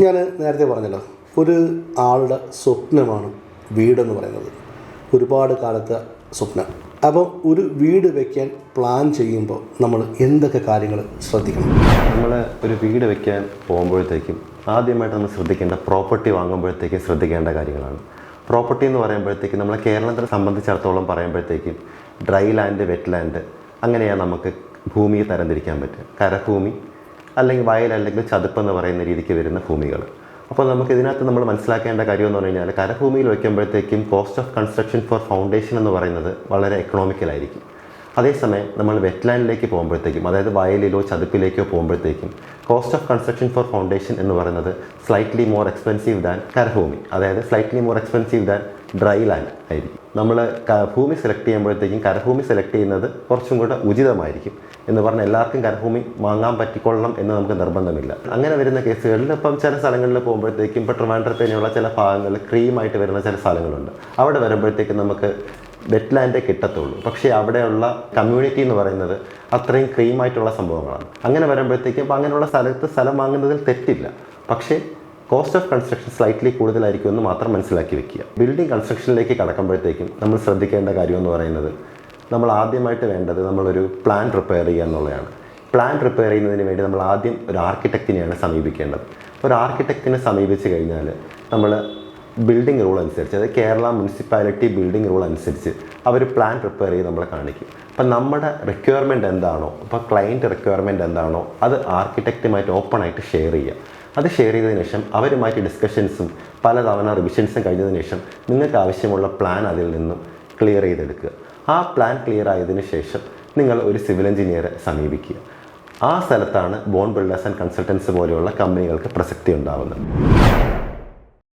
ഞാൻ നേരത്തെ പറഞ്ഞല്ലോ, ഒരു ആളുടെ സ്വപ്നമാണ് വീടെന്ന് പറയുന്നത്. ഒരുപാട് കാലത്തെ സ്വപ്നം. അപ്പോൾ ഒരു വീട് വയ്ക്കാൻ പ്ലാൻ ചെയ്യുമ്പോൾ നമ്മൾ എന്തൊക്കെ കാര്യങ്ങൾ ശ്രദ്ധിക്കണം? നമ്മൾ ഒരു വീട് വയ്ക്കാൻ പോകുമ്പോഴത്തേക്കും ആദ്യമായിട്ട് നമ്മൾ ശ്രദ്ധിക്കേണ്ട പ്രോപ്പർട്ടി വാങ്ങുമ്പോഴത്തേക്കും ശ്രദ്ധിക്കേണ്ട കാര്യങ്ങളാണ്. പ്രോപ്പർട്ടി എന്ന് പറയുമ്പോഴത്തേക്കും നമ്മളെ കേരളത്തെ സംബന്ധിച്ചിടത്തോളം പറയുമ്പോഴത്തേക്കും ഡ്രൈ ലാൻഡ്, വെറ്റ് ലാൻഡ്, അങ്ങനെയാണ് നമുക്ക് ഭൂമിയെ തരംതിരിക്കാൻ പറ്റുക. കരഭൂമി അല്ലെങ്കിൽ വയൽ അല്ലെങ്കിൽ ചതുപ്പെന്ന് പറയുന്ന രീതിക്ക് വരുന്ന ഭൂമികൾ. അപ്പോൾ നമുക്ക് ഇതിനകത്ത് നമ്മൾ മനസ്സിലാക്കേണ്ട കാര്യം എന്ന് പറഞ്ഞു കഴിഞ്ഞാൽ, കരഭൂമിയിൽ വയ്ക്കുമ്പോഴത്തേക്കും cost of construction for foundation എന്ന് പറയുന്നത് വളരെ എക്കണോമിക്കലായിരിക്കും. അതേസമയം നമ്മൾ വെറ്റ് ലാൻഡിലേക്ക് പോകുമ്പോഴത്തേക്കും, അതായത് വയലിലോ ചതുപ്പിലേക്കോ പോകുമ്പോഴത്തേക്കും cost of construction for foundation എന്ന് പറയുന്നത് സ്ലൈറ്റ്ലി മോർ എക്സ്പെൻസീവ് ദാൻ കരഭൂമി, അതായത് slightly more expensive than dry land ആയിരിക്കും. നമ്മൾ ഭൂമി സെലക്ട് ചെയ്യുമ്പോഴത്തേക്കും കരഭൂമി സെലക്ട് ചെയ്യുന്നത് കുറച്ചും കൂടെ ഉചിതമായിരിക്കും. എന്ന് പറഞ്ഞാൽ എല്ലാവർക്കും കരഭൂമി വാങ്ങാൻ പറ്റിക്കൊള്ളണം എന്ന് നമുക്ക് നിർബന്ധമില്ല. അങ്ങനെ വരുന്ന കേസുകളിൽ ഇപ്പം ചില സ്ഥലങ്ങളിൽ പോകുമ്പോഴത്തേക്കും, ഇപ്പോൾ ട്രിവാൻഡ്രത്തിനുള്ള ചില ഭാഗങ്ങളിൽ ക്രീമായിട്ട് വരുന്ന ചില സ്ഥലങ്ങളുണ്ട്. അവിടെ വരുമ്പോഴത്തേക്കും നമുക്ക് വെറ്റ് ലാൻഡേ കിട്ടത്തുള്ളൂ. പക്ഷേ അവിടെയുള്ള കമ്മ്യൂണിറ്റി എന്ന് പറയുന്നത് അത്രയും ക്രീമായിട്ടുള്ള സംഭവങ്ങളാണ്. അങ്ങനെ വരുമ്പോഴത്തേക്കും അപ്പോൾ അങ്ങനെയുള്ള സ്ഥലത്ത് സ്ഥലം വാങ്ങുന്നതിൽ തെറ്റില്ല. പക്ഷേ കോസ്റ്റ് ഓഫ് കൺസ്ട്രക്ഷൻ സ്ലൈറ്റ്ലി കൂടുതലായിരിക്കും എന്ന് മാത്രം മനസ്സിലാക്കി വെക്കുക. ബിൽഡിംഗ് കൺസ്ട്രക്ഷനിലേക്ക് കടക്കുമ്പോഴത്തേക്കും നമ്മൾ ശ്രദ്ധിക്കേണ്ട കാര്യം എന്ന് പറയുന്നത്, നമ്മൾ ആദ്യമായിട്ട് വേണ്ടത് നമ്മളൊരു പ്ലാൻ പ്രിപ്പയർ ചെയ്യുക എന്നുള്ളതാണ്. പ്ലാൻ പ്രിപ്പയർ ചെയ്യുന്നതിന് വേണ്ടി നമ്മൾ ആദ്യം ഒരു ആർക്കിടെക്റ്റിനെയാണ് സമീപിക്കേണ്ടത്. ഒരു ആർക്കിടെക്റ്റിനെ സമീപിച്ച് കഴിഞ്ഞാൽ നമ്മൾ ബിൽഡിംഗ് റൂൾ അനുസരിച്ച്, അതായത് കേരള മുനിസിപ്പാലിറ്റി ബിൽഡിംഗ് റൂൾ അനുസരിച്ച് അവർ പ്ലാൻ പ്രിപ്പയർ ചെയ്ത് നമ്മളെ കാണിക്കും. അപ്പം നമ്മുടെ റിക്വയർമെൻറ്റ് എന്താണോ, ഇപ്പോൾ ക്ലയൻറ്റ് റിക്വയർമെൻറ്റ് എന്താണോ, അത് ആർക്കിടെക്റ്റുമായിട്ട് ഓപ്പണായിട്ട് ഷെയർ ചെയ്യുക. അത് ഷെയർ ചെയ്തതിന് ശേഷം അവരുമായിട്ട് ഡിസ്കഷൻസും പലതവണ റിവിഷൻസും കഴിഞ്ഞതിന് ശേഷം നിങ്ങൾക്ക് ആവശ്യമുള്ള പ്ലാൻ അതിൽ നിന്നും ക്ലിയർ ചെയ്തെടുക്കുക. ആ പ്ലാൻ ക്ലിയർ ആയതിനു ശേഷം നിങ്ങൾ ഒരു സിവിൽ എഞ്ചിനീയറെ സമീപിക്കുക. ആ സ്ഥലത്താണ് ബോൺ ബിൽഡേഴ്സ് ആൻഡ് കൺസൾട്ടൻസ് പോലെയുള്ള കമ്പനികൾക്ക് പ്രസക്തി ഉണ്ടാവുന്നത്.